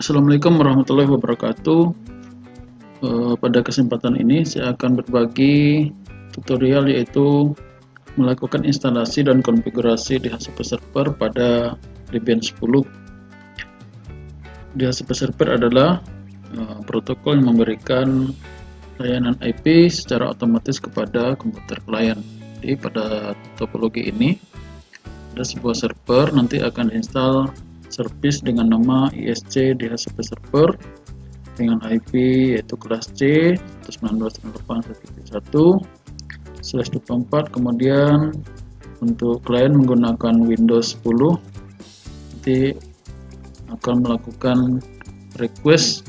Assalamualaikum warahmatullahi wabarakatuh. Pada kesempatan ini saya akan berbagi tutorial yaitu melakukan instalasi dan konfigurasi DHCP server pada Debian 10. DHCP server adalah protokol yang memberikan layanan IP secara otomatis kepada komputer klien. Jadi pada topologi ini ada sebuah server, nanti akan install service dengan nama ISC DHCP server dengan IP yaitu kelas C 192.168.1/24. Kemudian untuk klien menggunakan Windows 10, nanti akan melakukan request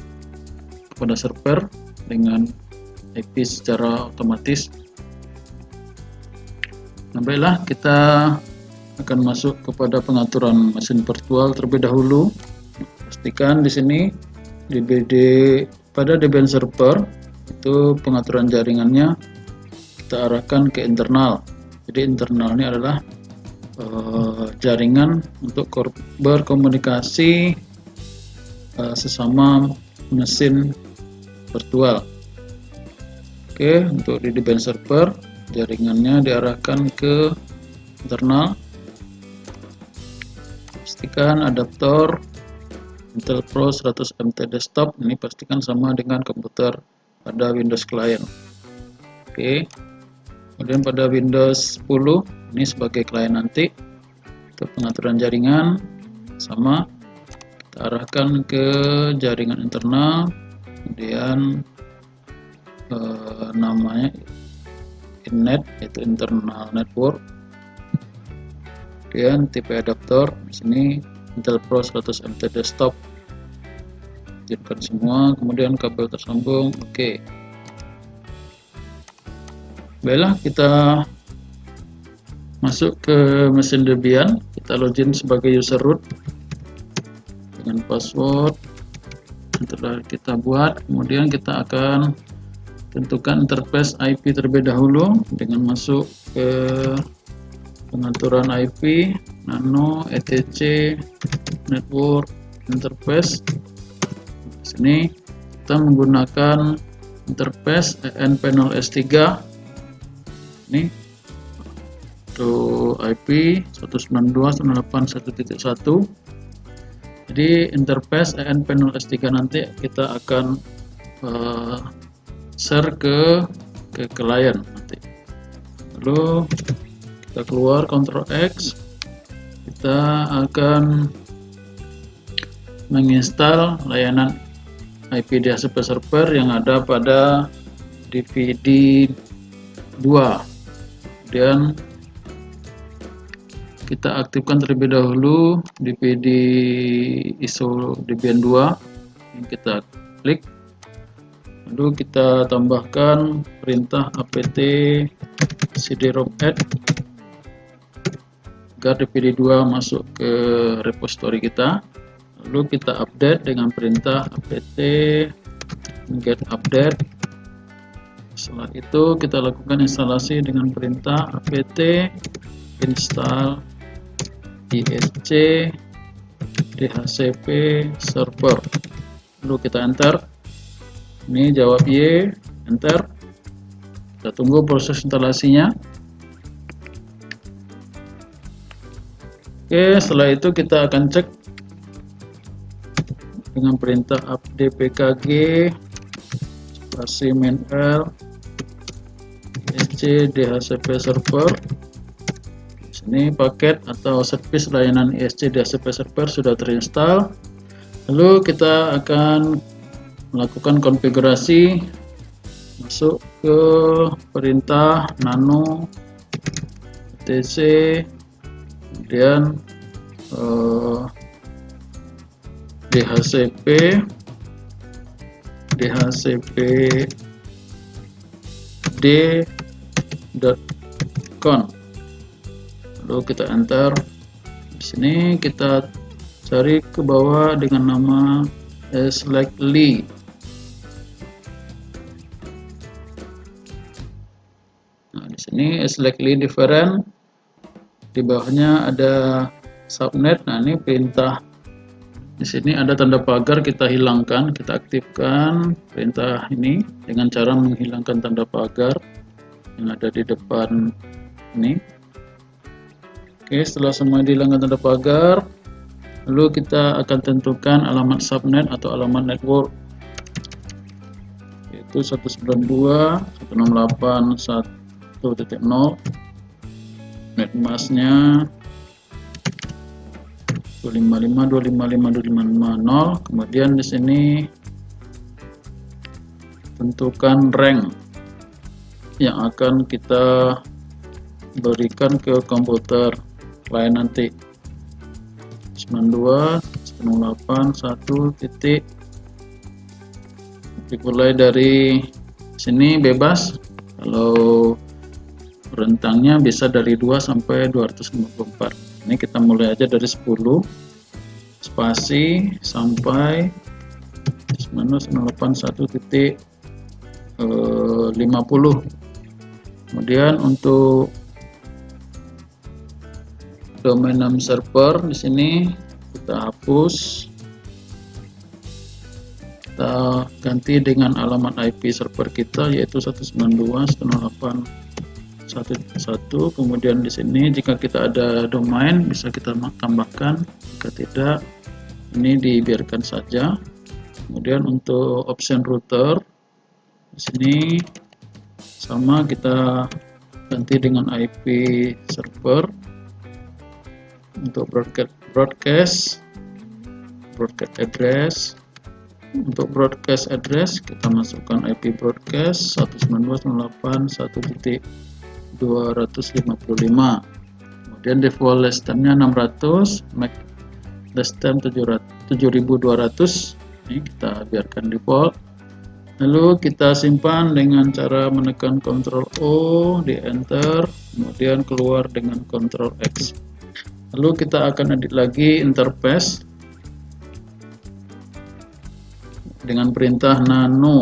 kepada server dengan IP secara otomatis. Nah, baiklah, kita akan masuk kepada pengaturan mesin virtual terlebih dahulu. Pastikan di sini pada Debian server itu pengaturan jaringannya kita arahkan ke internal. Jadi internal ini adalah jaringan untuk berkomunikasi sesama mesin virtual. Oke, untuk di Debian server jaringannya diarahkan ke internal. Pastikan adaptor Intel Pro 100 MT desktop ini pastikan sama dengan komputer pada Windows client. Oke. Kemudian pada Windows 10 ini sebagai klien nanti untuk pengaturan jaringan sama kita arahkan ke jaringan internal, kemudian namanya innet yaitu internal network. Kemudian tipe adaptor di sini Intel Pro 100 MT desktop, aktifkan semua, kemudian kabel tersambung. Oke. Baiklah, kita masuk ke mesin Debian, kita login sebagai user root dengan password yang telah kita buat. Kemudian kita akan tentukan interface IP terlebih dahulu dengan masuk ke pengaturan IP, nano, etc, network, interface. Di sini kita menggunakan interface EN panel S3. Ini untuk IP 192.168.1.1. Jadi interface EN panel S3 nanti kita akan share ke klien nanti. Lalu kita keluar Ctrl X, kita akan menginstal layanan IP DHCP server yang ada pada DVD 2. Kemudian kita aktifkan terlebih dahulu DVD ISO Debian 2 yang kita klik, lalu kita tambahkan perintah apt cd-rom add agar DVD2 masuk ke repository kita. Lalu kita update dengan perintah apt get update. Setelah itu kita lakukan instalasi dengan perintah apt install ISC DHCP server. Lalu kita enter. Ini jawab Y, enter. Kita tunggu proses instalasinya. Oke, setelah itu kita akan cek dengan perintah dpkg spasi -l ISC DHCP server. Di sini paket atau service layanan ISC DHCP server sudah terinstall. Lalu kita akan melakukan konfigurasi, masuk ke perintah nano etc, kemudian DHCP d.conf, lalu kita enter. Di sini kita cari ke bawah dengan nama slightly. Nah, di sini slightly different. Di bawahnya ada subnet. Nah, ini perintah Di sini ada tanda pagar, kita hilangkan, kita aktifkan perintah ini dengan cara menghilangkan tanda pagar yang ada di depan ini. Oke, setelah semua dihilangkan tanda pagar, lalu kita akan tentukan alamat subnet atau alamat network, yaitu 192.168.1.0. netmasknya 255.255.255.0. Kemudian di sini tentukan rank yang akan kita berikan ke komputer klien nanti. 92.168.1. Dimulai dari sini bebas, kalau rentangnya bisa dari 2 sampai 254. Ini kita mulai aja dari 10 spasi sampai 181.50. Kemudian untuk domain name server di sini kita hapus, kita ganti dengan alamat IP server kita yaitu 192.168.1.1. kemudian di sini jika kita ada domain bisa kita tambahkan, jika tidak ini dibiarkan saja. Kemudian untuk option router di sini sama, kita ganti dengan IP server. Untuk broadcast address, untuk broadcast address kita masukkan IP broadcast 192.168.255. kemudian default less time-nya 600, max less time 7.200. ini kita biarkan default. Lalu kita simpan dengan cara menekan Ctrl O, di enter, kemudian keluar dengan Ctrl X. Lalu kita akan edit lagi interface dengan perintah nano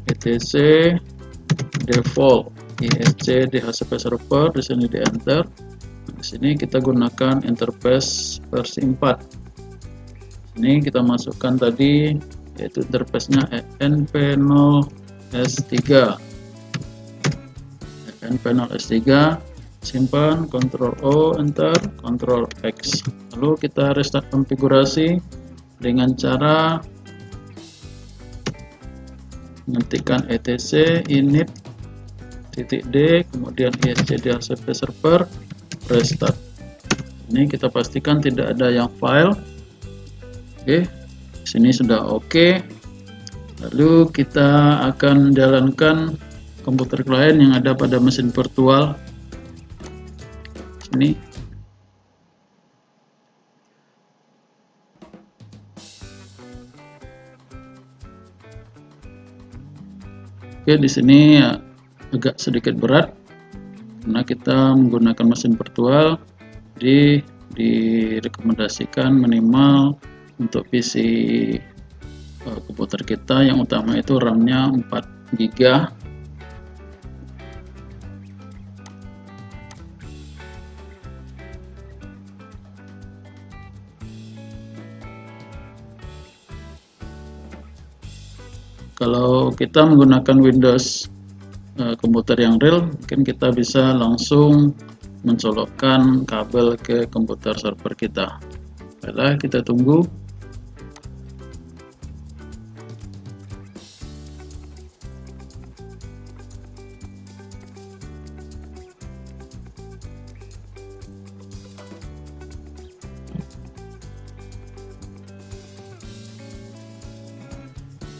etc default isc dhcp server. Di sini di enter. Di sini kita gunakan interface versi 4. Ini kita masukkan tadi yaitu interface-nya env0s3. env0s3, simpan, Ctrl O, enter, Ctrl X. Lalu kita restart konfigurasi dengan cara mengetikkan etc init.d, kemudian isc dhcp server, restart. Ini kita pastikan tidak ada yang file. Oke, sini sudah oke. Lalu kita akan jalankan komputer klien yang ada pada mesin virtual. Sini. Oke, di sini agak sedikit berat karena kita menggunakan mesin virtual. Direkomendasikan minimal untuk PC komputer kita yang utama itu RAM-nya 4 GB. Kalau kita menggunakan Windows komputer yang real, mungkin kita bisa langsung mencolokkan kabel ke komputer server kita. Baiklah, kita tunggu.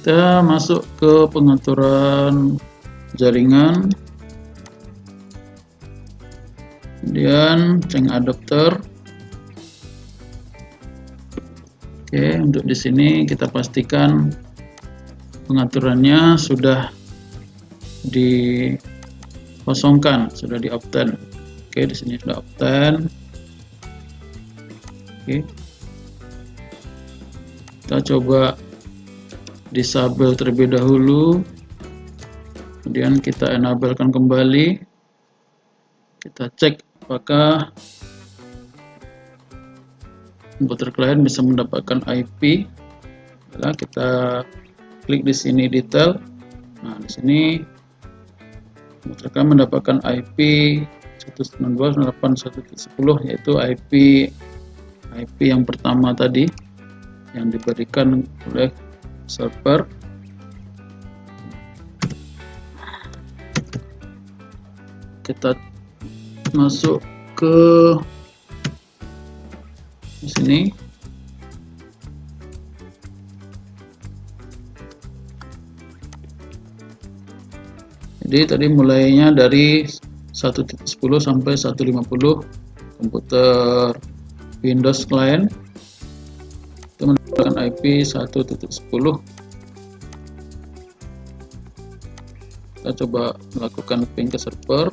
Kita masuk ke pengaturan jaringan, kemudian change adapter. Oke, untuk di sini kita pastikan pengaturannya sudah dikosongkan, sudah di off-10. Oke, di sini sudah off-10. Oke, kita coba disable terlebih dahulu, kemudian kita enablekan kembali. Kita cek apakah komputer klien bisa mendapatkan IP. Adalah kita klik di sini detail. Nah, di sini komputer klien mendapatkan IP 192.168.1.10, yaitu IP yang pertama tadi yang diberikan oleh server. Kita masuk ke sini. Jadi tadi mulainya dari 1.10 sampai 150 komputer Windows client itu mendapatkan IP 1.10. Kita coba melakukan ping ke server.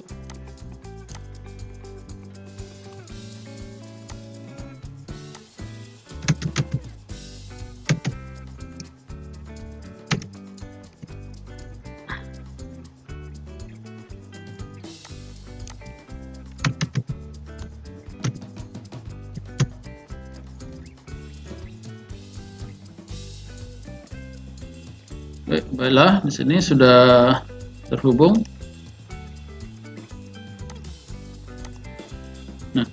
Baiklah, di sini sudah terhubung. Nah,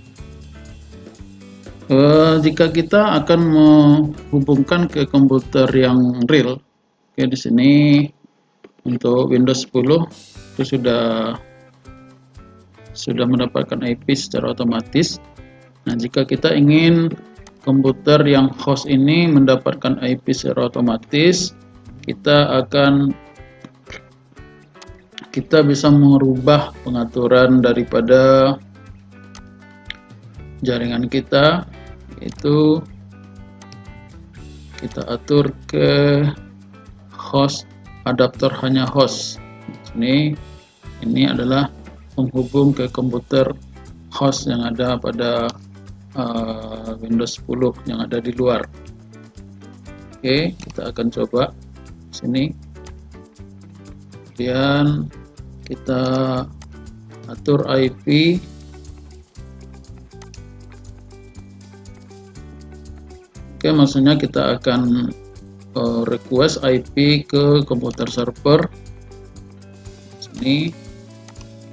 jika kita akan menghubungkan ke komputer yang real, oke, di sini untuk Windows 10 itu sudah mendapatkan IP secara otomatis. Nah, jika kita ingin komputer yang host ini mendapatkan IP secara otomatis, kita bisa merubah pengaturan daripada jaringan kita, yaitu kita atur ke host, adaptor hanya host. Ini adalah penghubung ke komputer host yang ada pada Windows 10 yang ada di luar. Oke, kita akan coba sini. Kemudian kita atur IP. Oke, maksudnya kita akan request IP ke komputer server. Sini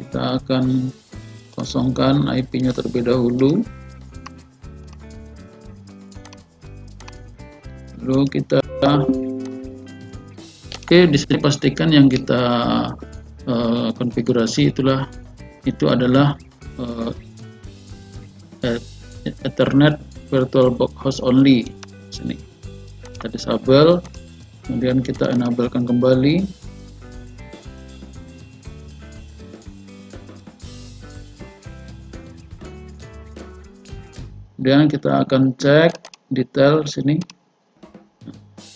kita akan kosongkan IP-nya terlebih dahulu. Lalu kita bisa dipastikan yang kita konfigurasi itu adalah Ethernet VirtualBox host only. Sini kita disable, kemudian kita enablekan kembali. Kemudian kita akan cek detail sini.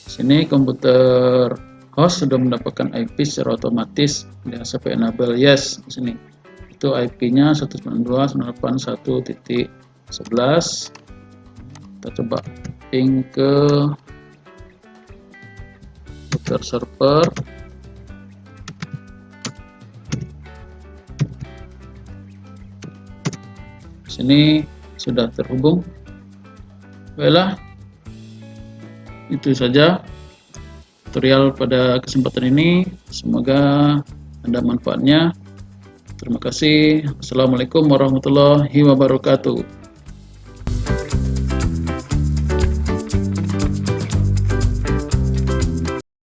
Sini komputer host sudah mendapatkan IP secara otomatis dengan sampai enable yes. Di sini itu IP-nya 192.168.1.11. Kita coba ping ke komputer server. Di sini sudah terhubung. Baiklah, itu saja tutorial pada kesempatan ini. Semoga ada manfaatnya. Terima kasih. Assalamualaikum warahmatullahi wabarakatuh.